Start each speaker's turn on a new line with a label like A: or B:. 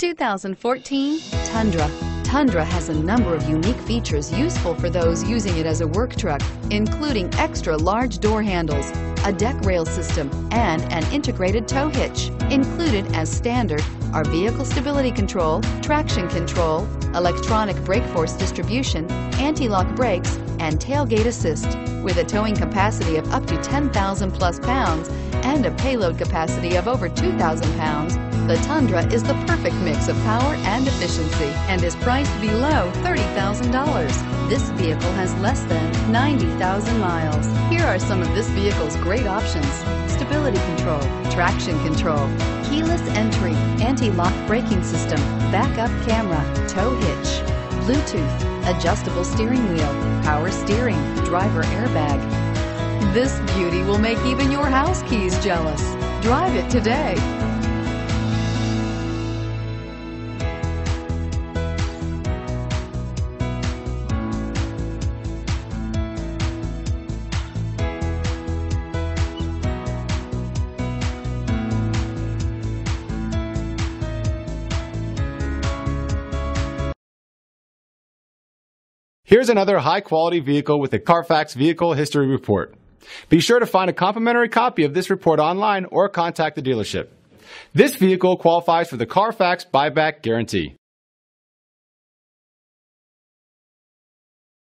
A: 2014 Tundra. Tundra has a number of unique features useful for those using it as a work truck, including extra large door handles, a deck rail system, and an integrated tow hitch. Included as standard are vehicle stability control, traction control, electronic brake force distribution, anti-lock brakes, and tailgate assist. With a towing capacity of up to 10,000 plus pounds and a payload capacity of over 2,000 pounds, the Tundra is the perfect mix of power and efficiency and is priced below $30,000. This vehicle has less than 90,000 miles. Here are some of this vehicle's great options: stability control, traction control, keyless entry, anti-lock braking system, backup camera, tow hitch, Bluetooth, adjustable steering wheel, power steering, driver airbag. This beauty will make even your house keys jealous. Drive it today.
B: Here's another high-quality vehicle with a Carfax Vehicle History Report. Be sure to find a complimentary copy of this report online or contact the dealership. This vehicle qualifies for the Carfax Buyback Guarantee.